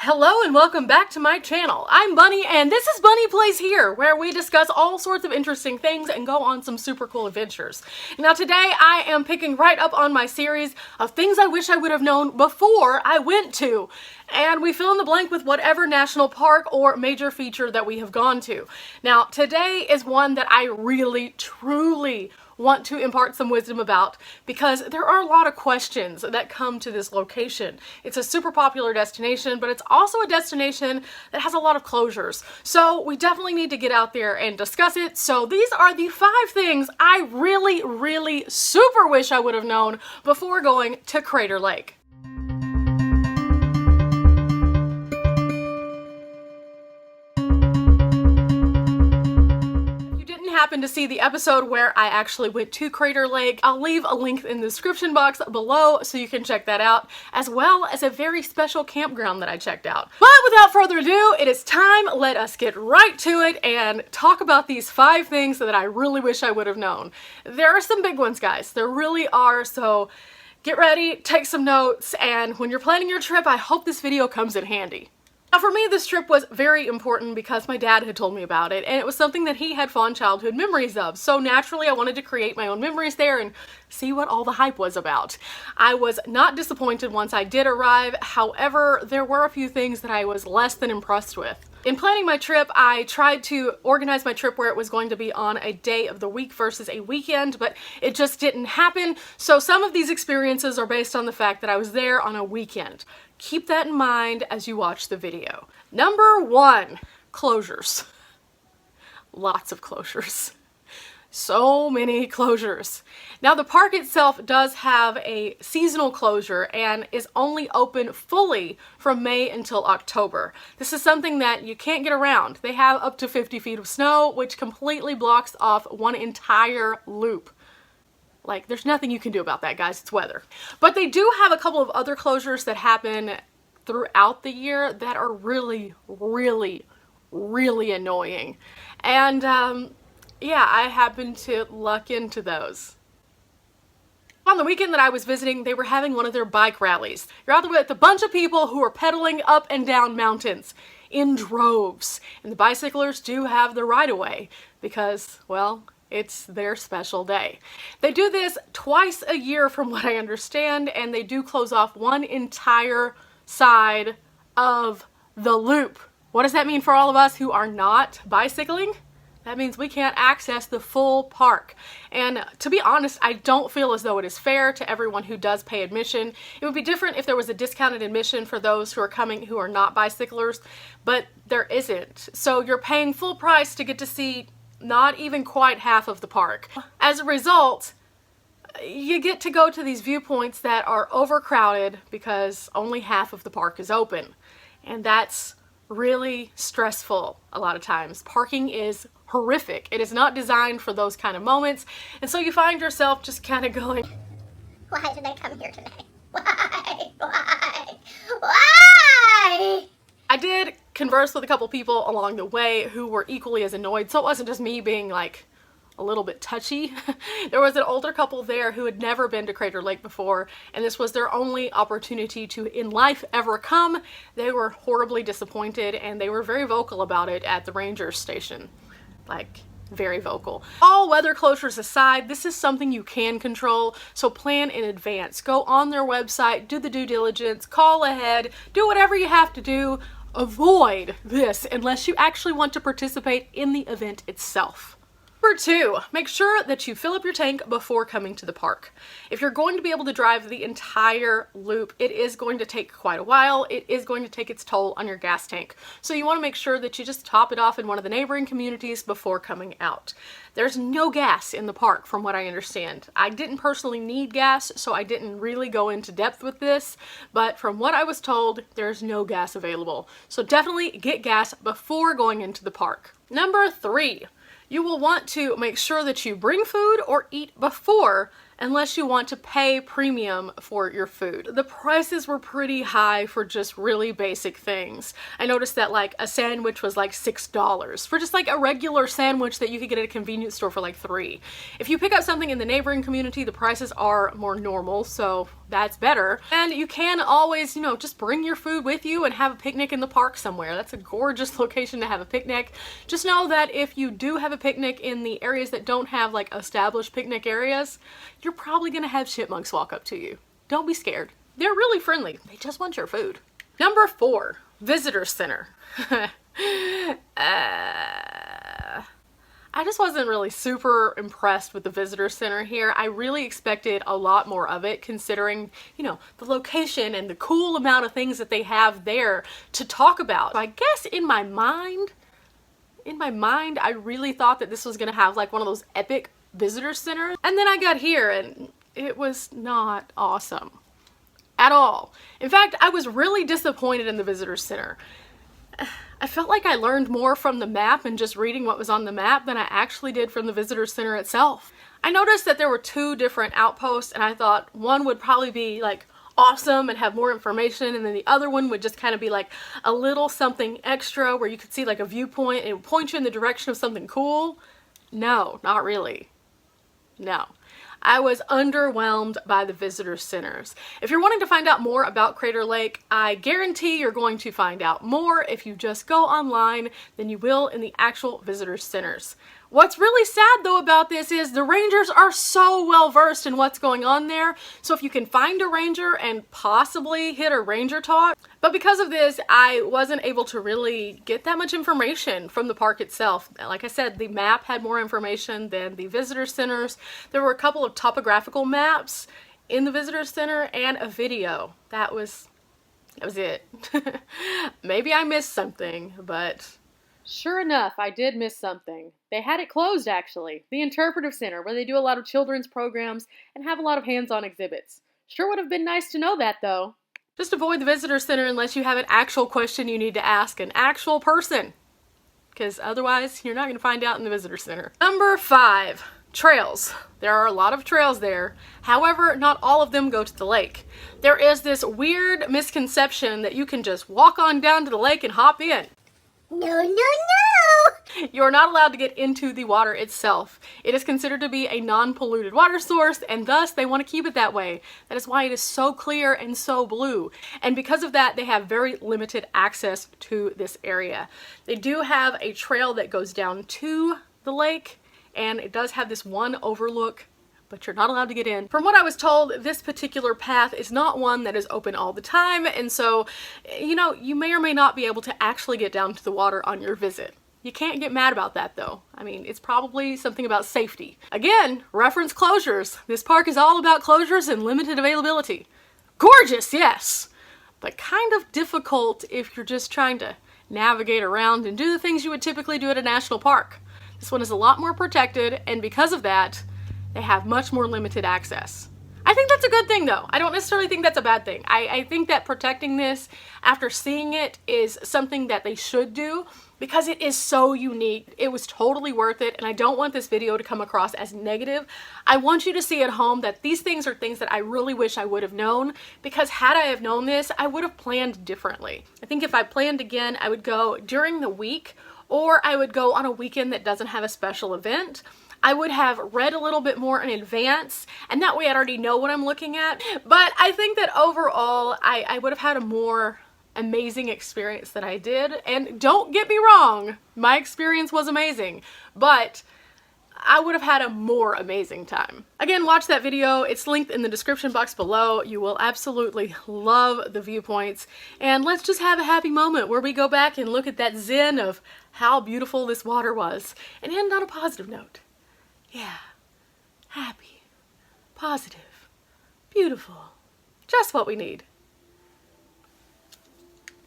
Hello and welcome back to my channel. I'm Bunny and this is Bunny Plays Here, where we discuss all sorts of interesting things and go on some super cool adventures. Now today I am picking right up on my series of things I wish I would have known before I went to. And we fill in the blank with whatever national park or major feature that we have gone to. Now today is one that I really, truly want to impart some wisdom about because there are a lot of questions that come to this location. It's a super popular destination, but it's also a destination that has a lot of closures. So we definitely need to get out there and discuss it. So these are the 5 things I really super wish I would have known before going to Crater Lake. Happen to see the episode where I actually went to Crater Lake, I'll leave a link in the description box below so you can check that out, as well as a very special campground that I checked out. But without further ado, it is time. Let us get right to it and talk about these 5 things that I really wish I would have known. There are some big ones, guys. There really are, so get ready, take some notes, and when you're planning your trip, I hope this video comes in handy. Now for me, this trip was very important because my dad had told me about it, and it was something that he had fond childhood memories of. So naturally, I wanted to create my own memories there and see what all the hype was about. I was not disappointed once I did arrive. However, there were a few things that I was less than impressed with. In planning my trip, I tried to organize my trip where it was going to be on a day of the week versus a weekend, but it just didn't happen. So some of these experiences are based on the fact that I was there on a weekend. Keep that in mind as you watch the video. Number 1, closures. Lots of closures. So many closures. Now the park itself does have a seasonal closure and is only open fully from May until October. This is something that you can't get around. They have up to 50 feet of snow, which completely blocks off one entire loop. Like, there's nothing you can do about that, guys. It's weather. But they do have a couple of other closures that happen throughout the year that are really annoying. And yeah, I happened to luck into those. On the weekend that I was visiting, they were having one of their bike rallies. You're out there with a bunch of people who are pedaling up and down mountains in droves. And the bicyclers do have the right of way because, well, it's their special day. They do this twice a year from what I understand, and they do close off one entire side of the loop. What does that mean for all of us who are not bicycling? That means we can't access the full park. And to be honest, I don't feel as though it is fair to everyone who does pay admission. It would be different if there was a discounted admission for those who are coming who are not bicyclers, but there isn't. So you're paying full price to get to see not even quite half of the park. As a result, you get to go to these viewpoints that are overcrowded because only half of the park is open. And that's really stressful a lot of times. Parking is horrific. It is not designed for those kind of moments. And so you find yourself just kind of going, why did I come here today? Why? Why? I did converse with a couple people along the way who were equally as annoyed, so it wasn't just me being like a little bit touchy. There was an older couple there who had never been to Crater Lake before, and this was their only opportunity to in life ever come. They were horribly disappointed, and they were very vocal about it at the ranger station. Like, very vocal. All weather closures aside, this is something you can control, so plan in advance. Go on their website, do the due diligence, call ahead, do whatever you have to do. Avoid this unless you actually want to participate in the event itself. Number 2, make sure that you fill up your tank before coming to the park. If you're going to be able to drive the entire loop, it is going to take quite a while. It is going to take its toll on your gas tank. So you want to make sure that you just top it off in one of the neighboring communities before coming out. There's no gas in the park from what I understand. I didn't personally need gas, so I didn't really go into depth with this, but from what I was told, there's no gas available. So definitely get gas before going into the park. Number 3. You will want to make sure that you bring food or eat before unless you want to pay premium for your food. The prices were pretty high for just really basic things. I noticed that like a sandwich was like $6 for just like a regular sandwich that you could get at a convenience store for like $3. If you pick up something in the neighboring community, the prices are more normal, so that's better. And you can always, you know, just bring your food with you and have a picnic in the park somewhere. That's a gorgeous location to have a picnic. Just know that if you do have a picnic in the areas that don't have like established picnic areas, you're probably gonna have chipmunks walk up to you. Don't be scared. They're really friendly. They just want your food. Number 4, visitor center. I just wasn't really super impressed with the visitor center here. I really expected a lot more of it, considering, you know, the location and the cool amount of things that they have there to talk about. So I guess in my mind, I really thought that this was gonna have like one of those epic visitor centers. And then I got here and it was not awesome at all. In fact, I was really disappointed in the visitor center. I felt like I learned more from the map and just reading what was on the map than I actually did from the visitor center itself. I noticed that there were 2 different outposts, and I thought one would probably be like awesome and have more information, and then the other one would just kind of be like a little something extra where you could see like a viewpoint and it would point you in the direction of something cool. No, not really. No. I was underwhelmed by the visitor centers. If you're wanting to find out more about Crater Lake, I guarantee you're going to find out more if you just go online than you will in the actual visitor centers. What's really sad though about this is the rangers are so well versed in what's going on there, so if you can find a ranger and possibly hit a ranger talk. But because of this, I wasn't able to really get that much information from the park itself. Like I said, the map had more information than the visitor centers. There were a couple of topographical maps in the visitor center and a video. That was it. Maybe I missed something, but sure enough, I did miss something. They had it closed, actually. The Interpretive Center, where they do a lot of children's programs and have a lot of hands-on exhibits. Sure would have been nice to know that, though. Just avoid the visitor center unless you have an actual question you need to ask an actual person, because otherwise you're not going to find out in the visitor center. Number 5, trails. There are a lot of trails there. However, not all of them go to the lake. There is this weird misconception that you can just walk on down to the lake and hop in. No, no, no! You're not allowed to get into the water itself. It is considered to be a non-polluted water source, and thus they want to keep it that way. That is why it is so clear and so blue. And because of that, they have very limited access to this area. They do have a trail that goes down to the lake, and it does have this one overlook, but you're not allowed to get in. From what I was told, this particular path is not one that is open all the time, and so, you know, you may or may not be able to actually get down to the water on your visit. You can't get mad about that though. I mean, it's probably something about safety. Again, reference closures. This park is all about closures and limited availability. Gorgeous, yes, but kind of difficult if you're just trying to navigate around and do the things you would typically do at a national park. This one is a lot more protected, and because of that, they have much more limited access. I think that's a good thing though. I don't necessarily think that's a bad thing. I think that protecting this after seeing it is something that they should do because it is so unique. It was totally worth it, and I don't want this video to come across as negative. I want you to see at home that these things are things that I really wish I would have known, because had I have known this, I would have planned differently. I think if I planned again, I would go during the week, or I would go on a weekend that doesn't have a special event. I would have read a little bit more in advance, and that way I'd already know what I'm looking at. But I think that overall, I would have had a more amazing experience than I did. And don't get me wrong, my experience was amazing, but I would have had a more amazing time. Again, watch that video. It's linked in the description box below. You will absolutely love the viewpoints. And let's just have a happy moment where we go back and look at that zen of how beautiful this water was and end on a positive note. Yeah, happy, positive, beautiful, just what we need.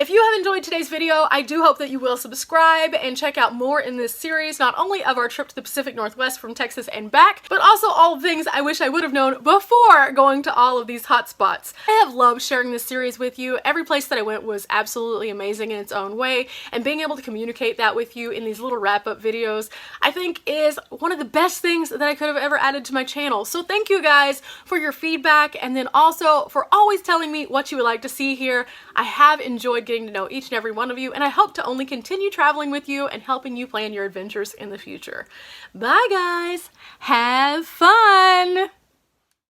If you have enjoyed today's video, I do hope that you will subscribe and check out more in this series, not only of our trip to the Pacific Northwest from Texas and back, but also all things I wish I would have known before going to all of these hot spots. I have loved sharing this series with you. Every place that I went was absolutely amazing in its own way, and being able to communicate that with you in these little wrap-up videos, I think is one of the best things that I could have ever added to my channel. So thank you guys for your feedback, and then also for always telling me what you would like to see here. I have enjoyed getting to know each and every one of you, and I hope to only continue traveling with you and helping you plan your adventures in the future. Bye guys! Have fun!